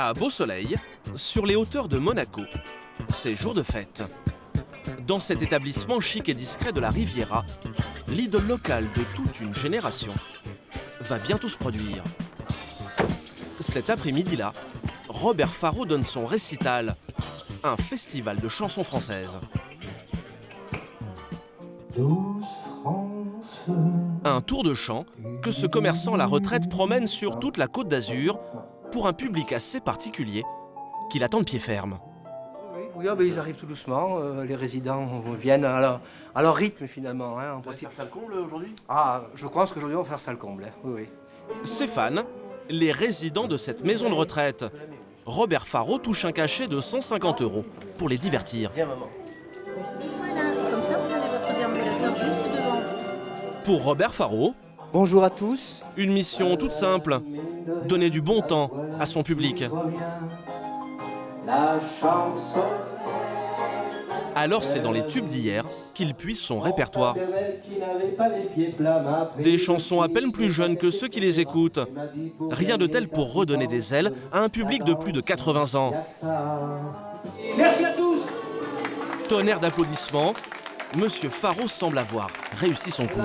À Beau Soleil, sur les hauteurs de Monaco, c'est jour de fête. Dans cet établissement chic et discret de la Riviera, l'idole locale de toute une génération va bientôt se produire. Cet après-midi-là, Robert Faro donne son récital, un festival de chansons françaises. Un tour de chant que ce commerçant à la retraite promène sur toute la Côte d'Azur pour un public assez particulier qui l'attend de pied ferme. Oui, ils arrivent tout doucement, les résidents viennent à leur rythme finalement. On va faire ça le comble aujourd'hui ? Je pense qu'aujourd'hui on va faire ça le comble, oui. Ses fans, les résidents de cette maison de retraite. Robert Faro touche un cachet de 150 € pour les divertir. Viens maman. Voilà, comme ça vous avez votre déambulateur juste devant vous. Pour Robert Faro, Bonjour à tous. une mission toute simple, donner du bon temps à son public. Alors c'est dans les tubes d'hier qu'il puise son répertoire. Des chansons à peine plus jeunes que ceux qui les écoutent. Rien de tel pour redonner des ailes à un public de plus de 80 ans. Merci à tous. Tonnerre d'applaudissements, Monsieur Faro semble avoir réussi son coup.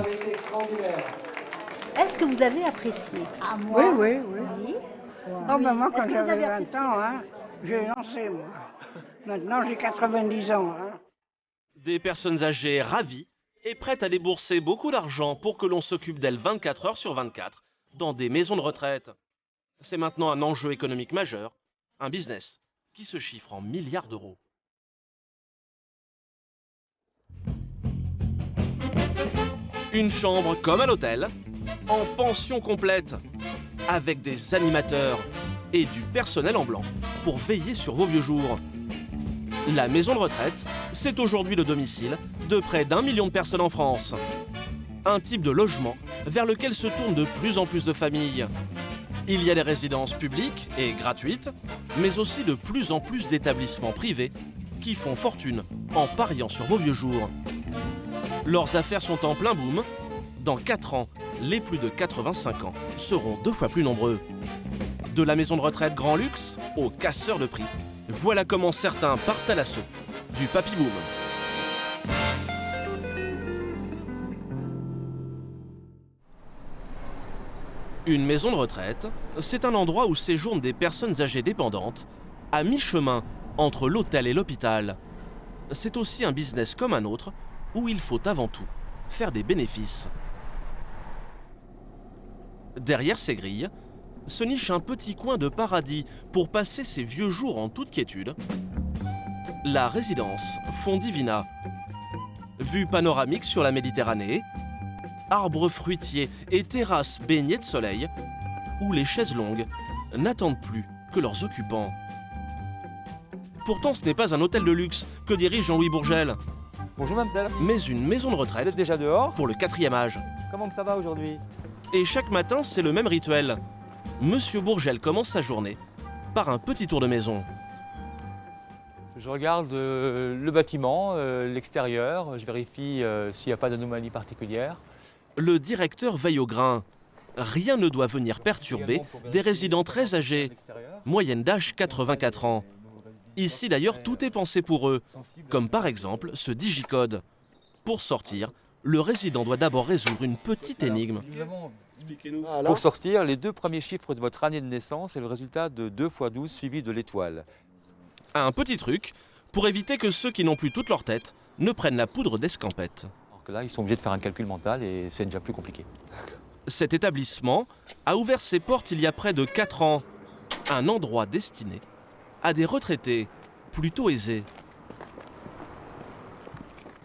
Est-ce que vous avez apprécié? Ah, moi? Oui. Oui. Oh, ben moi, quand Est-ce que vous j'avais avez 20 apprécié? ans, j'ai lancé, moi. Maintenant, j'ai 90 ans. Des personnes âgées ravies et prêtes à débourser beaucoup d'argent pour que l'on s'occupe d'elles 24 heures sur 24 dans des maisons de retraite. C'est maintenant un enjeu économique majeur, un business qui se chiffre en milliards d'euros. Une chambre comme à l'hôtel, en pension complète, avec des animateurs et du personnel en blanc pour veiller sur vos vieux jours. La maison de retraite, c'est aujourd'hui le domicile de près d'1 million de personnes en France. Un type de logement vers lequel se tournent de plus en plus de familles. Il y a des résidences publiques et gratuites, mais aussi de plus en plus d'établissements privés qui font fortune en pariant sur vos vieux jours. Leurs affaires sont en plein boom. Dans 4 ans, les plus de 85 ans seront 2 fois plus nombreux. De la maison de retraite grand luxe aux casseurs de prix. Voilà comment certains partent à l'assaut du papy-boom. Une maison de retraite, c'est un endroit où séjournent des personnes âgées dépendantes, à mi-chemin entre l'hôtel et l'hôpital. C'est aussi un business comme un autre, où il faut avant tout faire des bénéfices. Derrière ces grilles, se niche un petit coin de paradis pour passer ses vieux jours en toute quiétude. La résidence Fondivina. Vue panoramique sur la Méditerranée, arbres fruitiers et terrasses baignées de soleil, où les chaises longues n'attendent plus que leurs occupants. Pourtant, ce n'est pas un hôtel de luxe que dirige Jean-Louis Bourgel, Bonjour Mme mais une maison de vous retraite êtes déjà dehors? pour le 4e âge. Comment que ça va aujourd'hui? Et chaque matin, c'est le même rituel. Monsieur Bourgel commence sa journée par un petit tour de maison. Je regarde le bâtiment, l'extérieur, je vérifie s'il n'y a pas d'anomalie particulière. Le directeur veille au grain. Rien ne doit venir perturber des résidents très âgés, moyenne d'âge 84 ans. Ici d'ailleurs, tout est pensé pour eux, comme par exemple ce digicode. Pour sortir, le résident doit d'abord résoudre une petite énigme. Pour sortir, les 2 premiers chiffres de votre année de naissance et le résultat de 2 x 12 suivi de l'étoile. Un petit truc pour éviter que ceux qui n'ont plus toute leur tête ne prennent la poudre d'escampette. Alors que là, ils sont obligés de faire un calcul mental et c'est déjà plus compliqué. Cet établissement a ouvert ses portes il y a près de 4 ans. Un endroit destiné à des retraités plutôt aisés.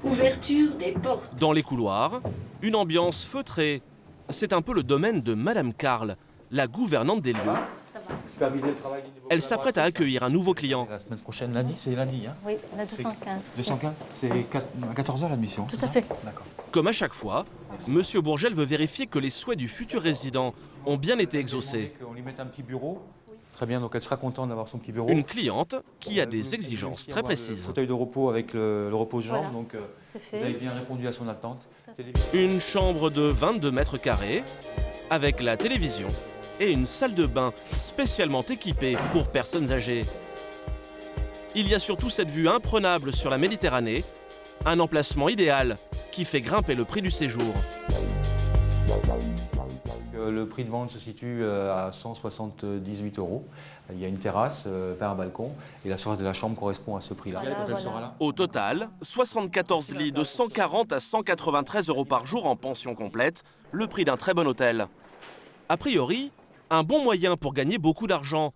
Ouverture des portes. Dans les couloirs, une ambiance feutrée. C'est un peu le domaine de Madame Carl, la gouvernante des lieux. Elle s'apprête à accueillir un nouveau client. La semaine prochaine, lundi, c'est lundi, hein? Oui, on a 215. 215, c'est à 14h l'admission. Tout à fait. D'accord. Comme à chaque fois, Monsieur Bourgel veut vérifier que les souhaits du futur résident ont bien été exaucés. On lui mette un petit bureau. Très bien, donc elle sera contente d'avoir son petit bureau. Une cliente qui a des exigences très Le précises. fauteuil de repos avec le repose-jambe, Voilà. donc C'est vous avez fait. bien répondu à son attente. Une chambre de 22 mètres carrés avec la télévision et une salle de bain spécialement équipée pour personnes âgées. Il y a surtout cette vue imprenable sur la Méditerranée, un emplacement idéal qui fait grimper le prix du séjour. Le prix de vente se situe à 178 €. Il y a une terrasse, un balcon, et la surface de la chambre correspond à ce prix-là. Au total, 74 lits de 140 à 193 € par jour en pension complète, le prix d'un très bon hôtel. A priori, un bon moyen pour gagner beaucoup d'argent.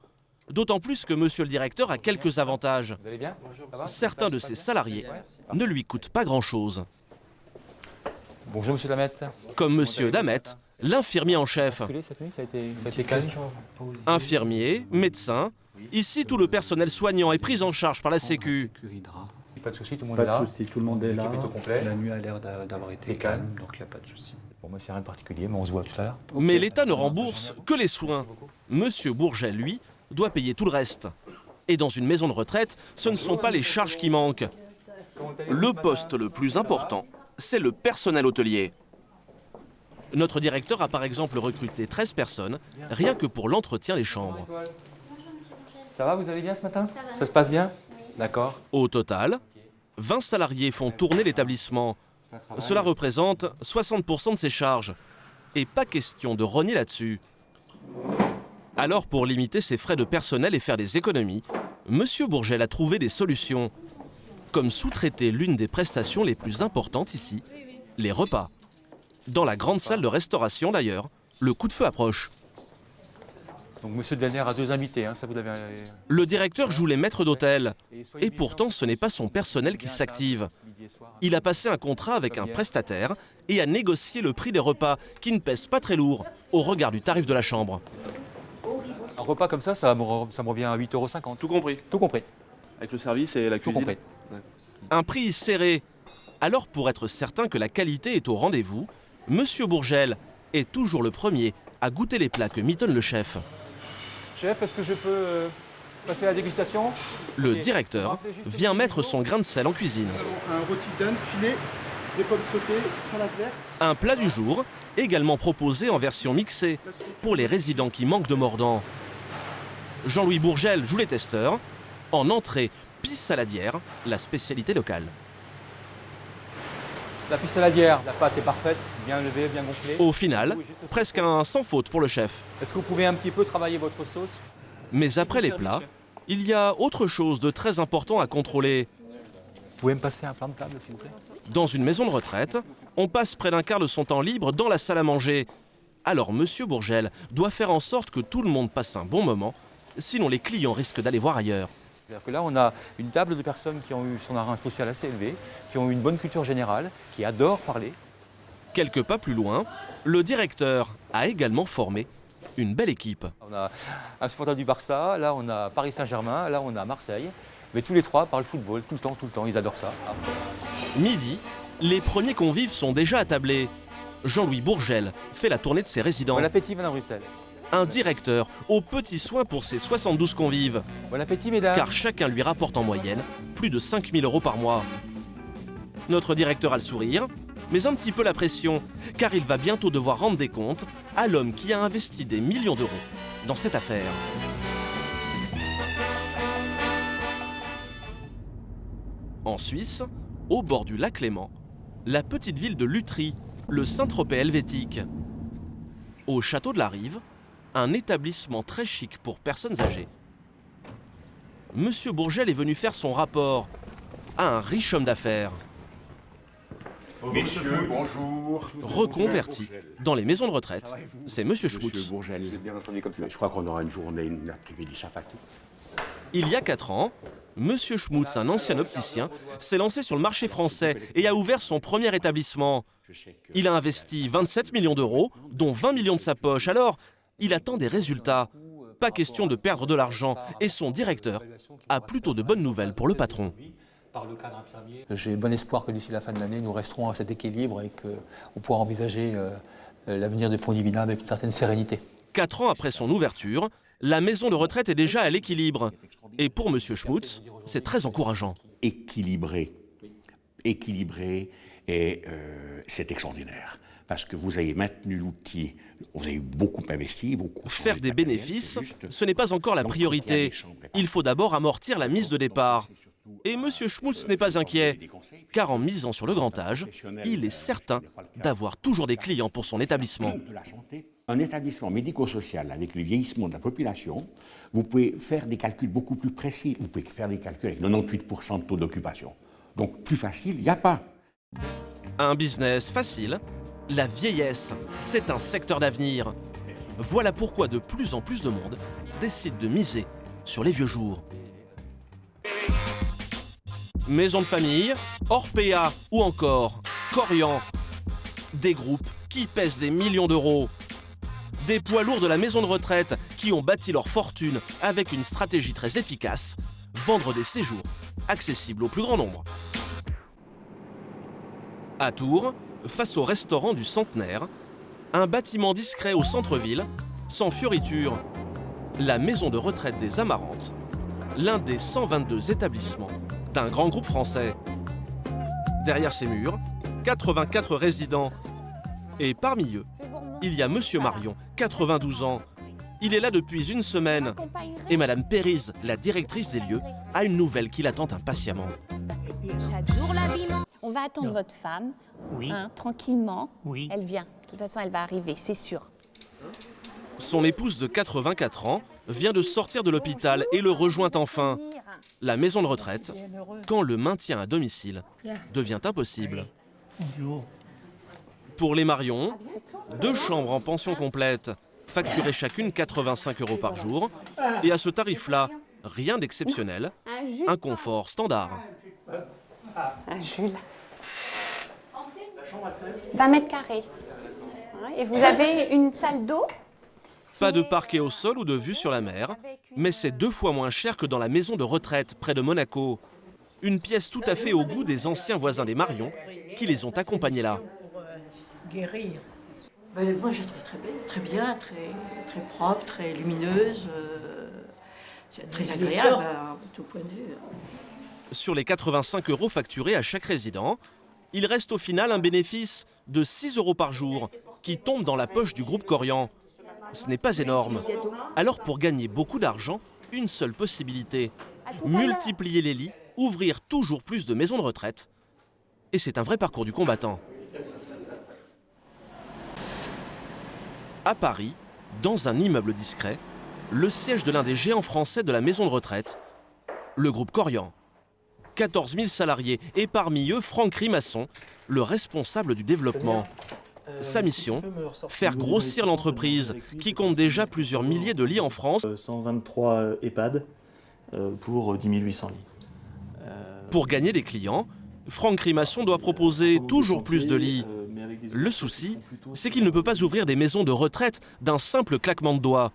D'autant plus que monsieur le directeur a quelques avantages. Vous allez bien? Ça va? Certains de ses salariés ne lui coûtent pas grand-chose. Bonjour monsieur Lamette. Comme monsieur Damet, l'infirmier en chef. Cette nuit, ça a été calme. Infirmier, médecin, ici tout le personnel soignant est pris en charge par la Sécu. Pas de souci, tout le monde est là. Pas de souci, tout le monde est là. L'équipe est au complet. La nuit a l'air d'avoir été calme, donc il n'y a pas de souci. Bon, moi, c'est rien de particulier, mais on se voit tout à l'heure. Mais l'État ne rembourse que les soins. Monsieur Bourget, lui, doit payer tout le reste. Et dans une maison de retraite, ce ne sont pas les charges qui manquent. Le poste le plus important, c'est le personnel hôtelier. Notre directeur a par exemple recruté 13 personnes, rien que pour l'entretien des chambres. Ça va, vous allez bien ce matin? Ça se passe bien? D'accord. Au total, 20 salariés font tourner l'établissement. Cela représente 60% de ses charges. Et pas question de rogner là-dessus. Alors pour limiter ses frais de personnel et faire des économies, monsieur Bourget a trouvé des solutions. Comme sous-traiter l'une des prestations les plus importantes ici, les repas. Dans la grande salle de restauration d'ailleurs, le coup de feu approche. Donc monsieur Delner a 2 invités, ça vous l'avez... Le directeur joue les maîtres d'hôtel. Et pourtant ce n'est pas son personnel qui s'active. Il a passé un contrat avec un prestataire et a négocié le prix des repas qui ne pèse pas très lourd au regard du tarif de la chambre. Un repas comme ça me revient à 8,50 €. Tout compris. Tout compris. Avec le service et la Tout cuisine. compris. Un prix serré. Alors pour être certain que la qualité est au rendez-vous, monsieur Bourgel est toujours le premier à goûter les plats que mitonne le chef. Chef, est-ce que je peux passer à la dégustation? Le directeur vient mettre son grain de sel en cuisine. Un rôti d'Inde, filet, des pommes sautées, salade verte. Un plat du jour, également proposé en version mixée, pour les résidents qui manquent de mordant. Jean-Louis Bourgel joue les testeurs. En entrée, pisse saladière, la spécialité locale. La piste saladière, la pâte est parfaite, bien levée, bien gonflée. Au final, presque un sans faute pour le chef. Est-ce que vous pouvez un petit peu travailler votre sauce? Mais après les plats, il y a autre chose de très important à contrôler. Vous pouvez me passer un plan de table, s'il vous plaît? Dans une maison de retraite, on passe près d'un quart de son temps libre dans la salle à manger. Alors monsieur Bourgel doit faire en sorte que tout le monde passe un bon moment, sinon les clients risquent d'aller voir ailleurs. C'est-à-dire que là, on a une table de personnes qui ont eu son argent social assez élevé, qui ont eu une bonne culture générale, qui adorent parler. Quelques pas plus loin, le directeur a également formé une belle équipe. On a un supporter du Barça, là on a Paris Saint-Germain, là on a Marseille. Mais tous les trois parlent football, tout le temps, ils adorent ça. Midi, les premiers convives sont déjà attablés. Jean-Louis Bourgel fait la tournée de ses résidents. Bon appétit, Madame Russel. Un directeur aux petits soins pour ses 72 convives. Bon appétit, mesdames. Car chacun lui rapporte en moyenne plus de 5 000 € par mois. Notre directeur a le sourire, mais un petit peu la pression, car il va bientôt devoir rendre des comptes à l'homme qui a investi des millions d'euros dans cette affaire. En Suisse, au bord du lac Léman, la petite ville de Lutry, le Saint-Tropez helvétique. Au château de la Rive, un établissement très chic pour personnes âgées. Monsieur Bourgel est venu faire son rapport à un riche homme d'affaires. Messieurs, bonjour. Reconverti dans les maisons de retraite, c'est Monsieur Schmutz. Monsieur Bourgel, j'ai bien entendu comme ça. Je crois qu'on aura une journée, une après-midi sympathique. Il y a 4 ans, Monsieur Schmutz, un ancien opticien, s'est lancé sur le marché français et a ouvert son premier établissement. Il a investi 27 millions d'euros, dont 20 millions de sa poche. Alors, il attend des résultats. Pas question de perdre de l'argent. Et son directeur a plutôt de bonnes nouvelles pour le patron. J'ai bon espoir que d'ici la fin de l'année, nous resterons à cet équilibre et qu'on pourra envisager l'avenir de Fonds Divina avec une certaine sérénité. 4 ans après son ouverture, la maison de retraite est déjà à l'équilibre. Et pour Monsieur Schmutz, c'est très encourageant. Équilibré. Équilibré et c'est extraordinaire. parce que vous avez maintenu l'outil, vous avez beaucoup investi, beaucoup... Faire des bénéfices, ce n'est pas encore la priorité. Il faut d'abord amortir la mise de départ. Et M. Schmutz n'est pas inquiet, car en misant sur le grand âge, il est certain d'avoir toujours des clients pour son établissement. Un établissement médico-social avec le vieillissement de la population, vous pouvez faire des calculs beaucoup plus précis. Vous pouvez faire des calculs avec 98% de taux d'occupation. Donc plus facile, il n'y a pas. Un business facile, la vieillesse, c'est un secteur d'avenir. Voilà pourquoi de plus en plus de monde décide de miser sur les vieux jours. Maison de famille, Orpea ou encore Corian. Des groupes qui pèsent des millions d'euros. Des poids lourds de la maison de retraite qui ont bâti leur fortune avec une stratégie très efficace, vendre des séjours accessibles au plus grand nombre. À Tours, face au restaurant du Centenaire, un bâtiment discret au centre-ville, sans fioriture, la maison de retraite des Amarantes, l'un des 122 établissements d'un grand groupe français. Derrière ces murs, 84 résidents. Et parmi eux, il y a Monsieur Marion, 92 ans. Il est là depuis une semaine. Et Madame Périse, la directrice des lieux, a une nouvelle qui l'attend impatiemment. Chaque jour, l'habillement. On va attendre votre femme, tranquillement. Elle vient. De toute façon, elle va arriver, c'est sûr. Son épouse de 84 ans vient de sortir de l'hôpital et le rejoint enfin. La maison de retraite, quand le maintien à domicile devient impossible. Bonjour. Pour les Marion, 2 chambres en pension complète, facturées chacune 85 € par jour. Et à ce tarif-là, rien d'exceptionnel, un confort standard. Un Jules. 20 mètres carrés. Et vous avez une salle d'eau. Pas de parquet au sol ou de vue sur la mer, mais c'est 2 fois moins cher que dans la maison de retraite près de Monaco. Une pièce tout à fait au goût des anciens voisins des Marion qui les ont accompagnés là. Guérir. Moi, je la trouve très bien, très propre, très lumineuse. C'est très agréable à tout point de vue. Sur les 85 € facturés à chaque résident, il reste au final un bénéfice de 6 € par jour qui tombe dans la poche du groupe Corian. Ce n'est pas énorme. Alors pour gagner beaucoup d'argent, une seule possibilité, multiplier les lits, ouvrir toujours plus de maisons de retraite. Et c'est un vrai parcours du combattant. À Paris, dans un immeuble discret, le siège de l'un des géants français de la maison de retraite, le groupe Corian. 14 000 salariés et parmi eux Franck Rimasson, le responsable du développement. Sa mission, faire grossir l'entreprise qui compte déjà plusieurs milliers de lits en France. 123 EHPAD pour 10 800 lits. Pour gagner des clients, Franck Rimasson doit proposer toujours plus de lits. Le souci, c'est qu'il ne peut pas ouvrir des maisons de retraite d'un simple claquement de doigts.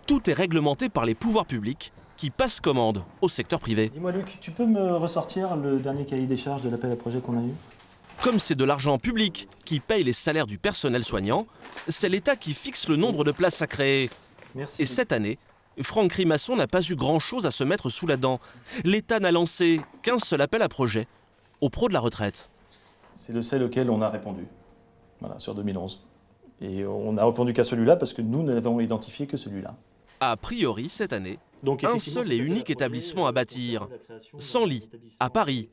Tout est réglementé par les pouvoirs publics qui passent commande au secteur privé. Dis-moi Luc, tu peux me ressortir le dernier cahier des charges de l'appel à projet qu'on a eu ? Comme c'est de l'argent public qui paye les salaires du personnel soignant, c'est l'État qui fixe le nombre de places à créer. Merci. Et cette année, Franck Rimasson n'a pas eu grand-chose à se mettre sous la dent. L'État n'a lancé qu'un seul appel à projet aux pros de la retraite. C'est le seul auquel on a répondu, voilà, sur 2011. Et on n'a répondu qu'à celui-là parce que nous n'avons identifié que celui-là. A priori, cette année, donc, un seul et unique établissement à bâtir, 100 lits, à Paris,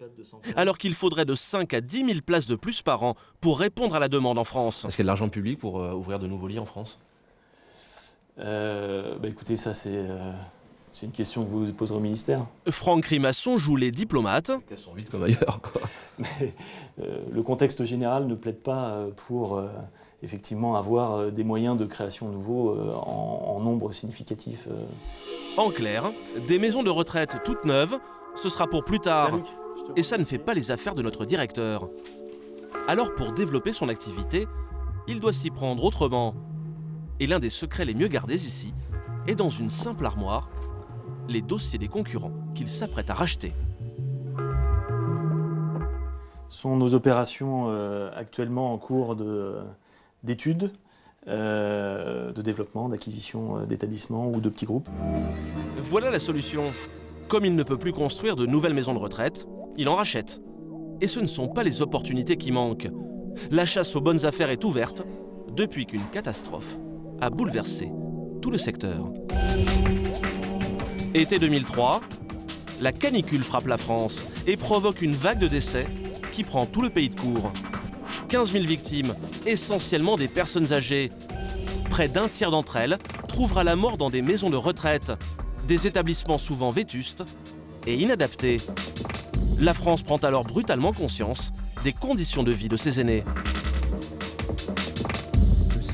alors qu'il faudrait de 5 à 10 000 places de plus par an pour répondre à la demande en France. Est-ce qu'il y a de l'argent public pour ouvrir de nouveaux lits en France ? Écoutez, ça c'est une question que vous poserez au ministère. Franck Rimasson joue les diplomates. Qu'elles sont vite comme ailleurs, quoi. Mais le contexte général ne plaide pas pour effectivement avoir des moyens de création nouveaux en nombre significatif. En clair, des maisons de retraite toutes neuves, ce sera pour plus tard. Et ça ne fait pas les affaires de notre directeur. Alors pour développer son activité, il doit s'y prendre autrement. Et l'un des secrets les mieux gardés ici est dans une simple armoire, les dossiers des concurrents qu'il s'apprête à racheter. Sont nos opérations actuellement en cours d'études, de développement, d'acquisition d'établissements ou de petits groupes. Voilà la solution. Comme il ne peut plus construire de nouvelles maisons de retraite, il en rachète. Et ce ne sont pas les opportunités qui manquent. La chasse aux bonnes affaires est ouverte depuis qu'une catastrophe a bouleversé tout le secteur. Été 2003, la canicule frappe la France et provoque une vague de décès qui prend tout le pays de court. 15 000 victimes, essentiellement des personnes âgées. Près d'un tiers d'entre elles trouvera la mort dans des maisons de retraite, des établissements souvent vétustes et inadaptés. La France prend alors brutalement conscience des conditions de vie de ses aînés.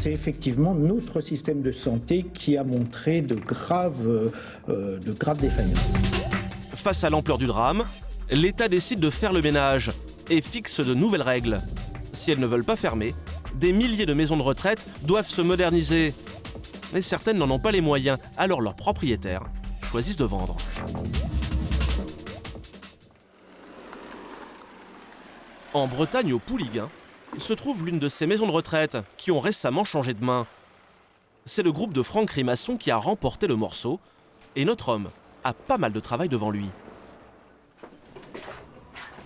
C'est effectivement notre système de santé qui a montré de graves défaillances. Face à l'ampleur du drame, l'État décide de faire le ménage et fixe de nouvelles règles. Si elles ne veulent pas fermer, des milliers de maisons de retraite doivent se moderniser. Mais certaines n'en ont pas les moyens, alors leurs propriétaires choisissent de vendre. En Bretagne, au Pouliguen, se trouve l'une de ces maisons de retraite qui ont récemment changé de main. C'est le groupe de Franck Rimasson qui a remporté le morceau et notre homme a pas mal de travail devant lui.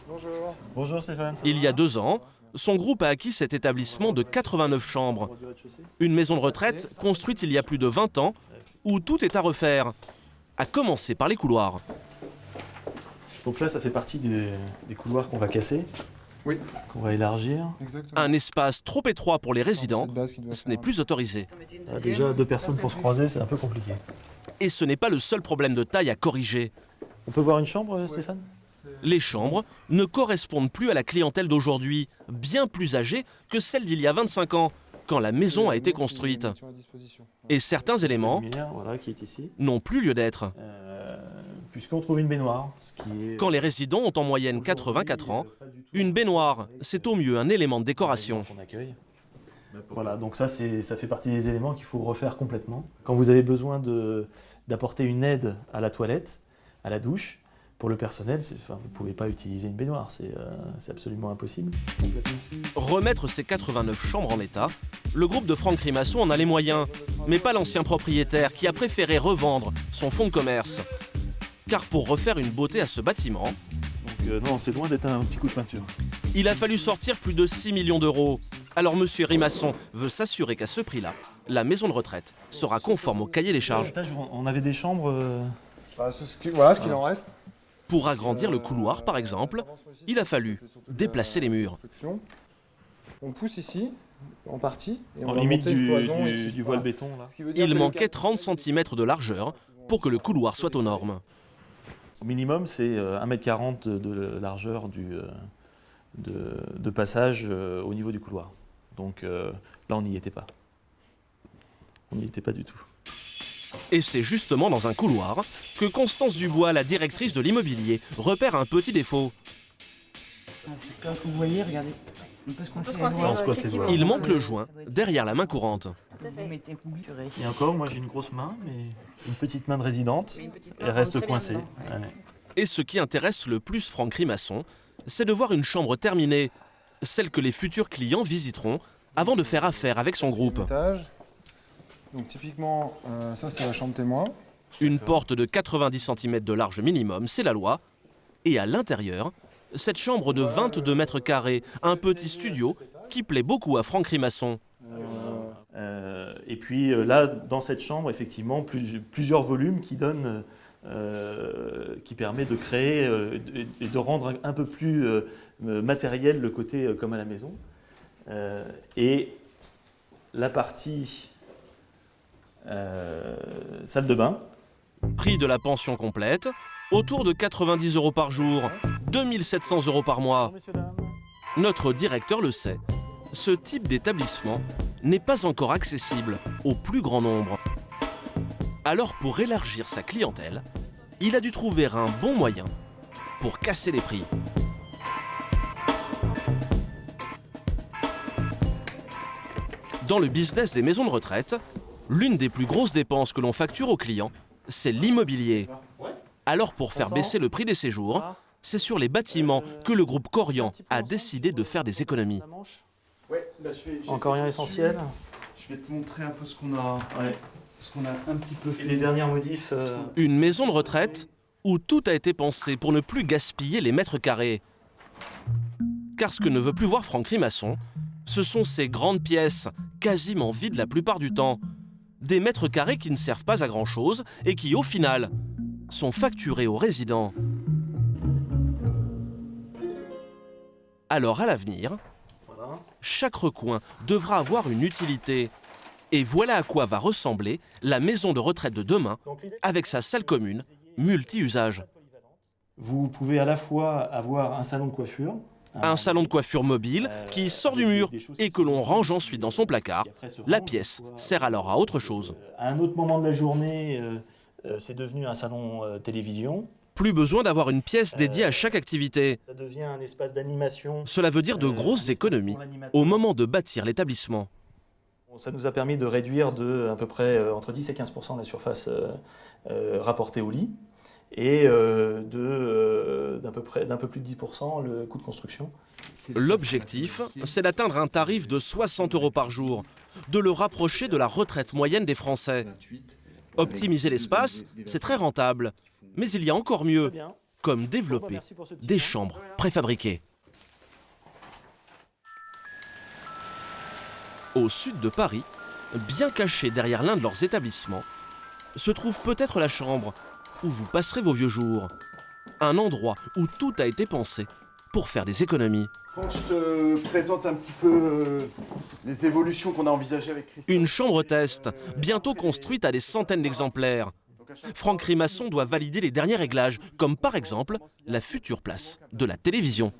Bonjour. Bonjour Stéphane. Il y a 2 ans, son groupe a acquis cet établissement de 89 chambres. Une maison de retraite construite il y a plus de 20 ans où tout est à refaire, à commencer par les couloirs. Donc là, ça fait partie des couloirs qu'on va casser. Oui. Qu'on va élargir. Exactement. Un espace trop étroit pour les résidents, ce n'est plus autorisé. Ah, déjà, 2 personnes pour se croiser, c'est un peu compliqué. Et ce n'est pas le seul problème de taille à corriger. On peut voir une chambre, Stéphane ? Les chambres ne correspondent plus à la clientèle d'aujourd'hui, bien plus âgée que celle d'il y a 25 ans, quand la maison a été construite. Et certains éléments voilà, qui est ici. n'ont plus lieu d'être. Puisqu'on trouve une baignoire. Ce qui est... Quand les résidents ont en moyenne 84 ans, une baignoire, c'est au mieux un élément de décoration. Voilà, donc ça fait partie des éléments qu'il faut refaire complètement. Quand vous avez besoin d'apporter une aide à la toilette, à la douche, pour le personnel, vous ne pouvez pas utiliser une baignoire, c'est absolument impossible. Remettre ces 89 chambres en état, le groupe de Franck Rimasson en a les moyens, mais pas l'ancien propriétaire qui a préféré revendre son fonds de commerce. Car pour refaire une beauté à ce bâtiment, non, c'est loin d'être un petit coup de peinture. Il a fallu sortir plus de 6 millions d'euros. Alors monsieur Rimasson veut s'assurer qu'à ce prix-là, la maison de retraite sera conforme au cahier des charges. On avait des chambres... Voilà ce qu'il en reste. Pour agrandir le couloir, par exemple, il a fallu déplacer les murs. On pousse ici, en partie, et en on va limite monter une cloison ici. du voile béton. Là. Il manquait 30 cm de largeur pour que le couloir soit aux normes. Au minimum, c'est 1,40 m de largeur de passage au niveau du couloir. Donc là, on n'y était pas. On n'y était pas du tout. Et c'est justement dans un couloir que Constance Dubois, la directrice de l'immobilier, repère un petit défaut. Comme vous voyez, regardez. On peut se coincer les doigts. Il manque le joint derrière la main courante. Et encore, moi j'ai une grosse main, mais une petite main de résidente, elle reste coincée. Ouais. Et ce qui intéresse le plus Franck Rimasson, c'est de voir une chambre terminée, celle que les futurs clients visiteront avant de faire affaire avec son groupe. Donc typiquement, ça c'est la chambre témoin. Une porte de 90 cm de large minimum, c'est la loi. Et à l'intérieur, cette chambre de 22 mètres carrés, un petit studio qui plaît beaucoup à Franck Rimasson. Et puis là, dans cette chambre, effectivement, plusieurs volumes qui donnent, qui permet de créer et de rendre un peu plus matériel le côté comme à la maison. Et la partie salle de bain. Prix de la pension complète, autour de 90 € par jour, 2700 € par mois. Notre directeur le sait, ce type d'établissement n'est pas encore accessible au plus grand nombre. Alors pour élargir sa clientèle, il a dû trouver un bon moyen pour casser les prix. Dans le business des maisons de retraite, l'une des plus grosses dépenses que l'on facture aux clients, c'est l'immobilier. Alors pour faire baisser le prix des séjours, c'est sur les bâtiments que le groupe Corian a décidé de faire des économies. Encore rien essentiel. Je vais te montrer un peu ce qu'on a, un petit peu fait. Et les dernières modifs. Une maison de retraite où tout a été pensé pour ne plus gaspiller les mètres carrés. Car ce que ne veut plus voir Franck Rimasson, ce sont ces grandes pièces, quasiment vides la plupart du temps. Des mètres carrés qui ne servent pas à grand-chose et qui, au final, sont facturés aux résidents. Alors, à l'avenir, chaque recoin devra avoir une utilité. Et voilà à quoi va ressembler la maison de retraite de demain, avec sa salle commune, multi-usage. Vous pouvez à la fois avoir un salon de coiffure, un salon de coiffure mobile qui sort du mur et que l'on range ensuite dans son placard. La pièce sert alors à autre chose. À un autre moment de la journée, c'est devenu un salon télévision. Plus besoin d'avoir une pièce dédiée à chaque activité. Ça devient un espace d'animation. Cela veut dire de grosses économies au moment de bâtir l'établissement. Ça nous a permis de réduire de à peu près entre 10 et 15% la surface rapportée au lit et d'un peu plus de 10% le coût de construction. L'objectif, c'est d'atteindre un tarif de 60 € par jour, de le rapprocher de la retraite moyenne des Français. Optimiser l'espace, c'est très rentable, mais il y a encore mieux, comme développer des chambres préfabriquées. Au sud de Paris, bien caché derrière l'un de leurs établissements, se trouve peut-être la chambre où vous passerez vos vieux jours. Un endroit où tout a été pensé pour faire des économies. Franck, je te présente un petit peu les évolutions qu'on a envisagées avec Christophe. Une chambre test, bientôt construite à des centaines d'exemplaires. Franck Rimasson doit valider les derniers réglages, comme par exemple la future place de la télévision.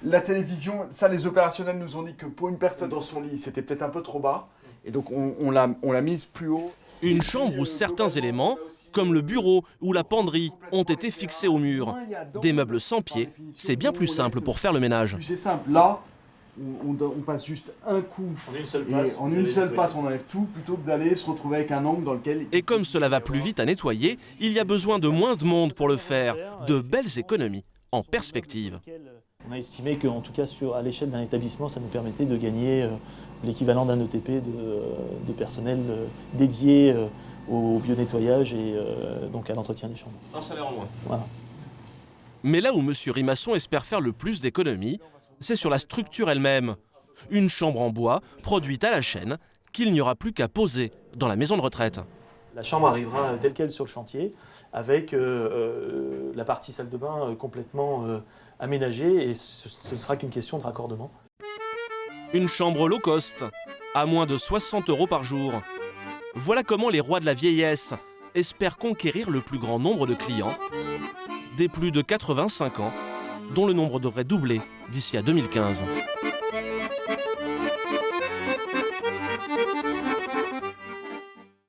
La télévision, ça les opérationnels nous ont dit que pour une personne dans son lit, c'était peut-être un peu trop bas. Et donc on l'a mise plus haut. Une chambre où certains éléments, comme le bureau ou la penderie, ont été fixés au mur. Des meubles sans pied, c'est bien plus simple pour faire le ménage. C'est simple, là, on passe juste un coup. En une seule passe. Et en une seule passe, on enlève tout, plutôt que d'aller se retrouver avec un angle dans lequel... Et comme cela va plus vite à nettoyer, il y a besoin de moins de monde pour le faire. De belles économies en perspective. On a estimé qu'en tout cas à l'échelle d'un établissement, ça nous permettait de gagner l'équivalent d'un ETP de personnel dédié au bio-nettoyage et donc à l'entretien des chambres. Un salaire en moins. Voilà. Mais là où M. Rimasson espère faire le plus d'économies, c'est sur la structure elle-même. Une chambre en bois, produite à la chaîne, qu'il n'y aura plus qu'à poser dans la maison de retraite. La chambre arrivera telle qu'elle sur le chantier, avec la partie salle de bain complètement aménagée, et ce ne sera qu'une question de raccordement. Une chambre low cost, à moins de 60 € par jour. Voilà comment les rois de la vieillesse espèrent conquérir le plus grand nombre de clients, des plus de 85 ans, dont le nombre devrait doubler d'ici à 2015.